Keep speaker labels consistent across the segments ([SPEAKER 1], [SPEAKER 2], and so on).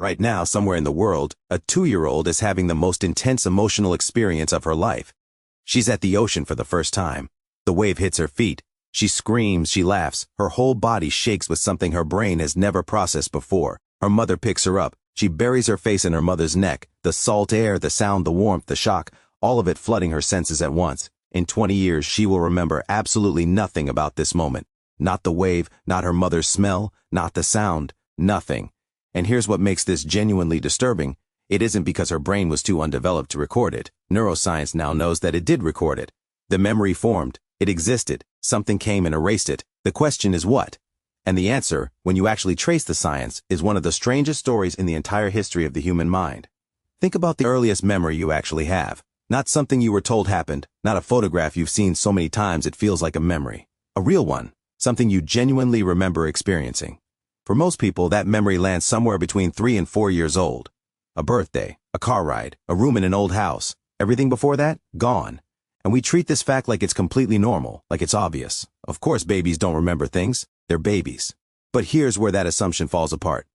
[SPEAKER 1] Right now, somewhere in the world, a 2-year-old is having the most intense emotional experience of her life. She's at the ocean for the first time. The wave hits her feet. She screams, she laughs. Her whole body shakes with something her brain has never processed before. Her mother picks her up. She buries her face in her mother's neck. The salt air, the sound, the warmth, the shock, all of it flooding her senses at once. In 20 years, she will remember absolutely nothing about this moment. Not the wave, not her mother's smell, not the sound, nothing. And here's what makes this genuinely disturbing. It isn't because her brain was too undeveloped to record it. Neuroscience now knows that it did record it. The memory formed. It existed. Something came and erased it. The question is what? And the answer, when you actually trace the science, is one of the strangest stories in the entire history of the human mind. Think about the earliest memory you actually have. Not something you were told happened, not a photograph you've seen so many times it feels like a memory. A real one, something you genuinely remember experiencing. For most people, that memory lands somewhere between 3 and 4 years old. A birthday, a car ride, a room in an old house. Everything before that, gone. And we treat this fact like it's completely normal, like it's obvious. Of course, babies don't remember things. They're babies. But here's where that assumption falls apart.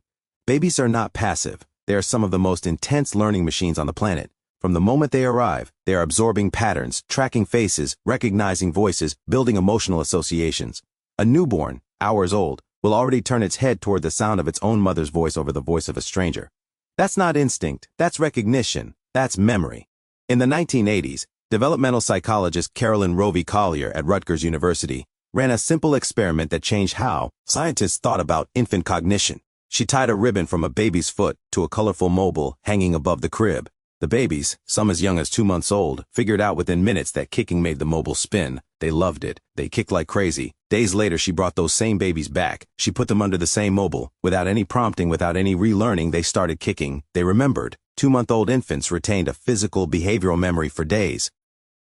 [SPEAKER 1] Babies are not passive. They are some of the most intense learning machines on the planet. From the moment they arrive, they are absorbing patterns, tracking faces, recognizing voices, building emotional associations. A newborn, hours old, will already turn its head toward the sound of its own mother's voice over the voice of a stranger. That's not instinct, that's recognition, that's memory. In the 1980s, developmental psychologist Carolyn Rovi Collier at Rutgers University ran a simple experiment that changed how scientists thought about infant cognition. She tied a ribbon from a baby's foot to a colorful mobile hanging above the crib. The babies, some as young as 2 months old, figured out within minutes that kicking made the mobile spin. They loved it. They kicked like crazy. Days later, she brought those same babies back. She put them under the same mobile. Without any prompting, without any relearning, they started kicking. They remembered. 2-month-old infants retained a physical, behavioral memory for days.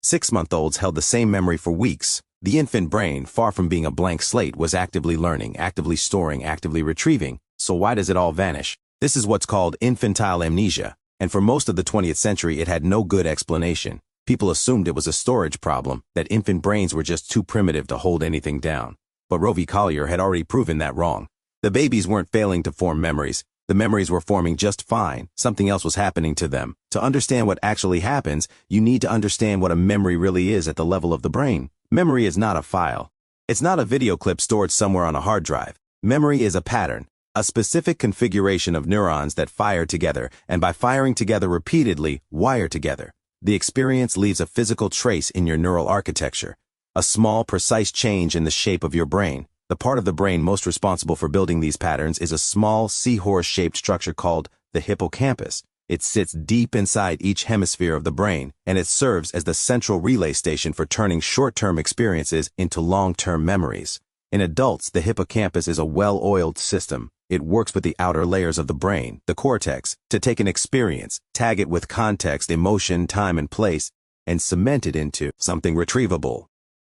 [SPEAKER 1] 6-month-olds held the same memory for weeks. The infant brain, far from being a blank slate, was actively learning, actively storing, actively retrieving. So why does it all vanish? This is what's called infantile amnesia. And for most of the 20th century, it had no good explanation. People assumed it was a storage problem, that infant brains were just too primitive to hold anything down. But Rovi Collier had already proven that wrong. The babies weren't failing to form memories. The memories were forming just fine. Something else was happening to them. To understand what actually happens, you need to understand what a memory really is at the level of the brain. Memory is not a file. It's not a video clip stored somewhere on a hard drive. Memory is a pattern. A specific configuration of neurons that fire together, and by firing together repeatedly, wire together. The experience leaves a physical trace in your neural architecture, a small, precise change in the shape of your brain. The part of the brain most responsible for building these patterns is a small, seahorse-shaped structure called the hippocampus. It sits deep inside each hemisphere of the brain, and it serves as the central relay station for turning short-term experiences into long-term memories. In adults, the hippocampus is a well-oiled system. It works with the outer layers of the brain, the cortex, to take an experience, tag it with context, emotion, time, and place, and cement it into something retrievable.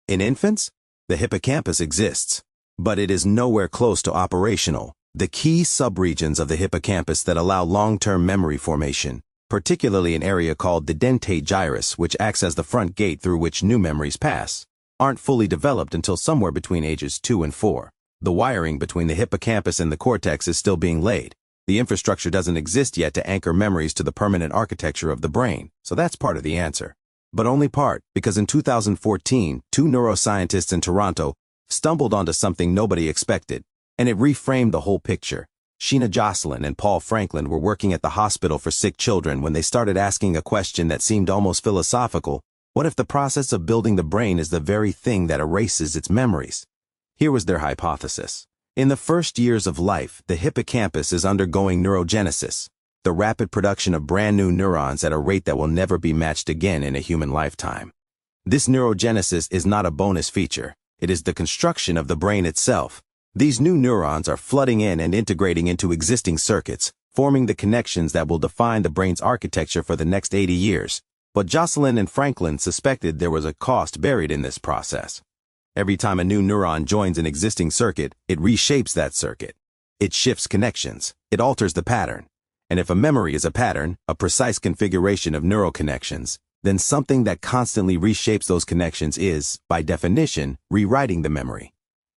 [SPEAKER 1] In infants, the hippocampus exists, but it is nowhere close to operational. The key subregions of the hippocampus that allow long-term memory formation, particularly an area called the dentate gyrus, which acts as the front gate through which new memories pass, aren't fully developed until somewhere between ages 2 and 4. The wiring between the hippocampus and the cortex is still being laid. The infrastructure doesn't exist yet to anchor memories to the permanent architecture of the brain, so that's part of the answer. But only part, because in 2014, 2 neuroscientists in Toronto stumbled onto something nobody expected, and it reframed the whole picture. Sheena Jocelyn and Paul Franklin were working at the hospital for sick children when they started asking a question that seemed almost philosophical. What if the process of building the brain is the very thing that erases its memories? Here was their hypothesis. In the first years of life, the hippocampus is undergoing neurogenesis, the rapid production of brand new neurons at a rate that will never be matched again in a human lifetime. This neurogenesis is not a bonus feature. It is the construction of the brain itself. These new neurons are flooding in and integrating into existing circuits, forming the connections that will define the brain's architecture for the next 80 years. But Jocelyn and Franklin suspected there was a cost buried in this process. Every time a new neuron joins an existing circuit, it reshapes that circuit. It shifts connections. It alters the pattern. And if a memory is a pattern, a precise configuration of neural connections, then something that constantly reshapes those connections is, by definition, rewriting the memory.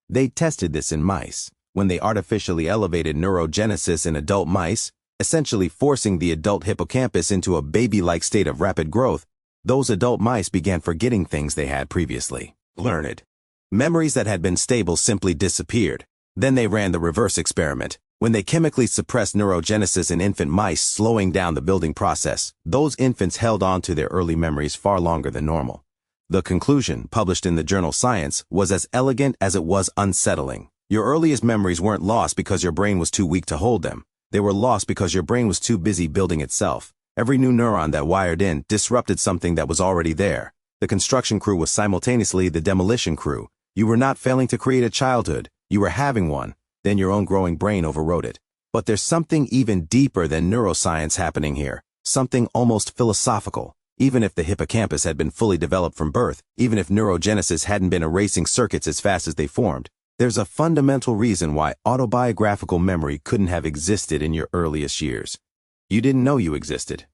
[SPEAKER 1] They tested this in mice. When they artificially elevated neurogenesis in adult mice, essentially forcing the adult hippocampus into a baby-like state of rapid growth, those adult mice began forgetting things they had previously learned. Memories that had been stable simply disappeared. Then they ran the reverse experiment. When they chemically suppressed neurogenesis in infant mice, slowing down the building process, those infants held on to their early memories far longer than normal. The conclusion, published in the journal Science, was as elegant as it was unsettling. Your earliest memories weren't lost because your brain was too weak to hold them. They were lost because your brain was too busy building itself. Every new neuron that wired in disrupted something that was already there. The construction crew was simultaneously the demolition crew. You were not failing to create a childhood. You were having one. Then your own growing brain overrode it. But there's something even deeper than neuroscience happening here. Something almost philosophical. Even if the hippocampus had been fully developed from birth, even if neurogenesis hadn't been erasing circuits as fast as they formed, there's a fundamental reason why autobiographical memory couldn't have existed in your earliest years. You didn't know you existed.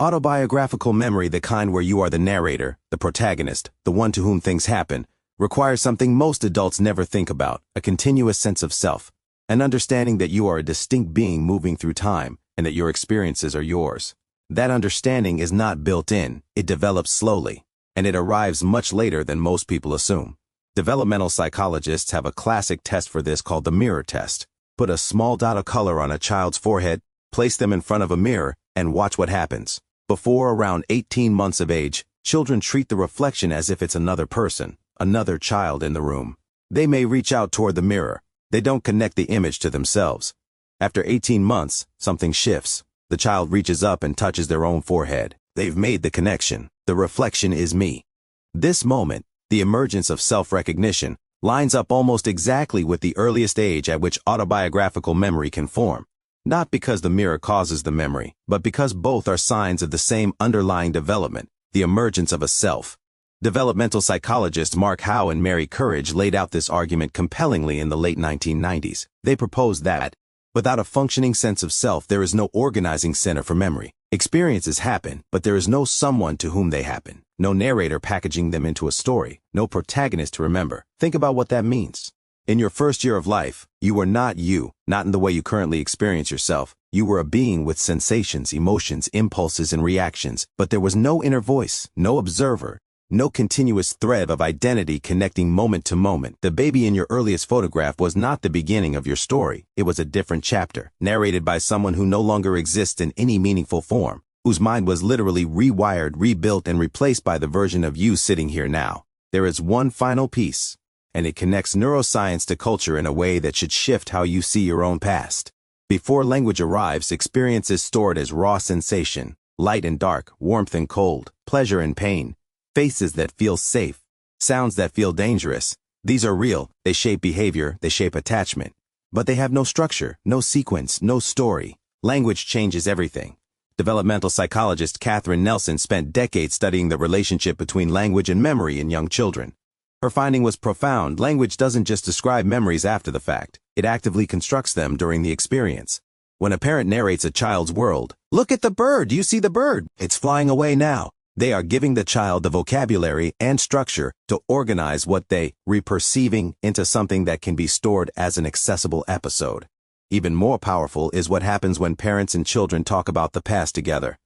[SPEAKER 1] Autobiographical memory, the kind where you are the narrator, the protagonist, the one to whom things happen, requires something most adults never think about, a continuous sense of self, an understanding that you are a distinct being moving through time and that your experiences are yours. That understanding is not built in, it develops slowly, and it arrives much later than most people assume. Developmental psychologists have a classic test for this called the mirror test. Put a small dot of color on a child's forehead, place them in front of a mirror, and watch what happens. Before around 18 months of age, children treat the reflection as if it's another person, another child in the room. They may reach out toward the mirror. They don't connect the image to themselves. After 18 months, something shifts. The child reaches up and touches their own forehead. They've made the connection. The reflection is me. This moment, the emergence of self-recognition, lines up almost exactly with the earliest age at which autobiographical memory can form. Not because the mirror causes the memory, but because both are signs of the same underlying development, the emergence of a self. Developmental psychologists Mark Howe and Mary Courage laid out this argument compellingly in the late 1990s. They proposed that, without a functioning sense of self, there is no organizing center for memory. Experiences happen, but there is no someone to whom they happen. No narrator packaging them into a story. No protagonist to remember. Think about what that means. In your first year of life, you were not you, not in the way you currently experience yourself. You were a being with sensations, emotions, impulses, and reactions, but there was no inner voice, no observer, no continuous thread of identity connecting moment to moment. The baby in your earliest photograph was not the beginning of your story. It was a different chapter, narrated by someone who no longer exists in any meaningful form, whose mind was literally rewired, rebuilt, and replaced by the version of you sitting here now. There is one final piece, and it connects neuroscience to culture in a way that should shift how you see your own past. Before language arrives, experience is stored as raw sensation, light and dark, warmth and cold, pleasure and pain. Faces that feel safe, sounds that feel dangerous. These are real, they shape behavior, they shape attachment. But they have no structure, no sequence, no story. Language changes everything. Developmental psychologist Catherine Nelson spent decades studying the relationship between language and memory in young children. Her finding was profound. Language doesn't just describe memories after the fact, it actively constructs them during the experience. When a parent narrates a child's world, "Look at the bird, do you see the bird? It's flying away now." They are giving the child the vocabulary and structure to organize what they reperceiving into something that can be stored as an accessible episode. Even more powerful is what happens when parents and children talk about the past together.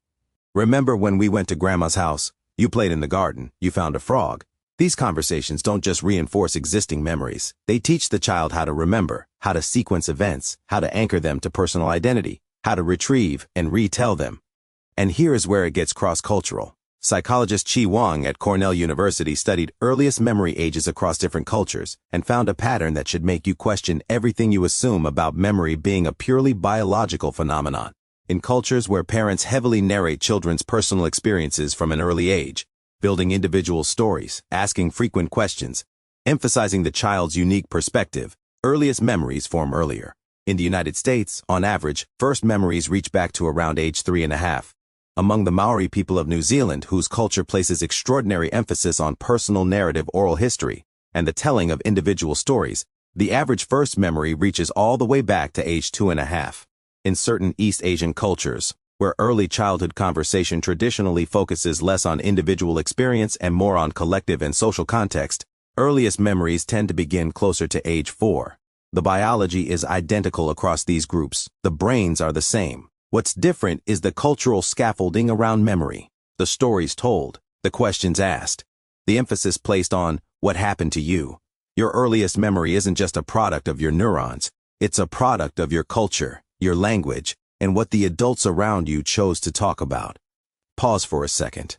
[SPEAKER 1] "Remember when we went to Grandma's house? You played in the garden. You found a frog." These conversations don't just reinforce existing memories. They teach the child how to remember, how to sequence events, how to anchor them to personal identity, how to retrieve and retell them. And here is where it gets cross-cultural. Psychologist Chi Wang at Cornell University studied earliest memory ages across different cultures and found a pattern that should make you question everything you assume about memory being a purely biological phenomenon. In cultures where parents heavily narrate children's personal experiences from an early age, building individual stories, asking frequent questions, emphasizing the child's unique perspective, earliest memories form earlier. In the United States, on average, first memories reach back to around age 3.5. Among the Maori people of New Zealand, whose culture places extraordinary emphasis on personal narrative oral history and the telling of individual stories, the average first memory reaches all the way back to age 2.5. In certain East Asian cultures, where early childhood conversation traditionally focuses less on individual experience and more on collective and social context, earliest memories tend to begin closer to age 4. The biology is identical across these groups. The brains are the same. What's different is the cultural scaffolding around memory, the stories told, the questions asked, the emphasis placed on what happened to you. Your earliest memory isn't just a product of your neurons, it's a product of your culture, your language, and what the adults around you chose to talk about. Pause for a second.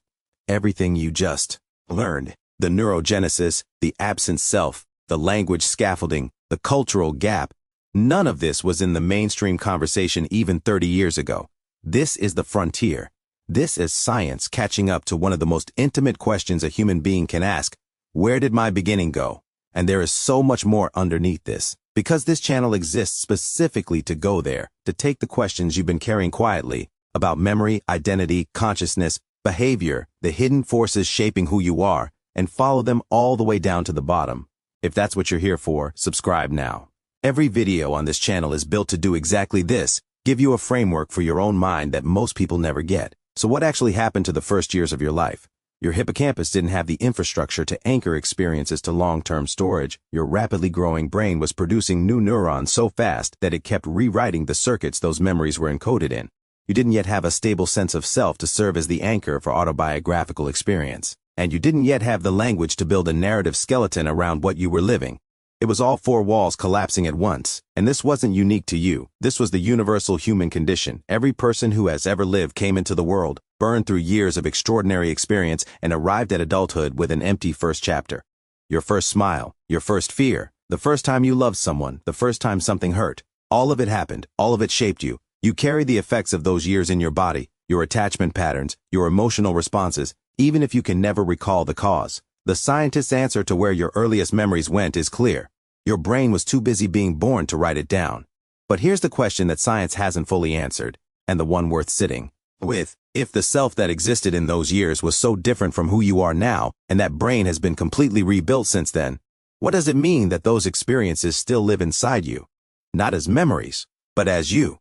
[SPEAKER 1] Everything you just learned, the neurogenesis, the absent self, the language scaffolding, the cultural gap, none of this was in the mainstream conversation even 30 years ago. This is the frontier. This is science catching up to one of the most intimate questions a human being can ask. Where did my beginning go? And there is so much more underneath this. Because this channel exists specifically to go there, to take the questions you've been carrying quietly about memory, identity, consciousness, behavior, the hidden forces shaping who you are, and follow them all the way down to the bottom. If that's what you're here for, subscribe now. Every video on this channel is built to do exactly this, give you a framework for your own mind that most people never get. So what actually happened to the first years of your life? Your hippocampus didn't have the infrastructure to anchor experiences to long-term storage. Your rapidly growing brain was producing new neurons so fast that it kept rewriting the circuits those memories were encoded in. You didn't yet have a stable sense of self to serve as the anchor for autobiographical experience. And you didn't yet have the language to build a narrative skeleton around what you were living. It was all four walls collapsing at once, and this wasn't unique to you. This was the universal human condition. Every person who has ever lived came into the world, burned through years of extraordinary experience, and arrived at adulthood with an empty first chapter. Your first smile, your first fear, the first time you loved someone, the first time something hurt. All of it happened, all of it shaped you. You carry the effects of those years in your body, your attachment patterns, your emotional responses, even if you can never recall the cause. The scientist's answer to where your earliest memories went is clear. Your brain was too busy being born to write it down. But here's the question that science hasn't fully answered, and the one worth sitting with. If the self that existed in those years was so different from who you are now, and that brain has been completely rebuilt since then, what does it mean that those experiences still live inside you? Not as memories, but as you.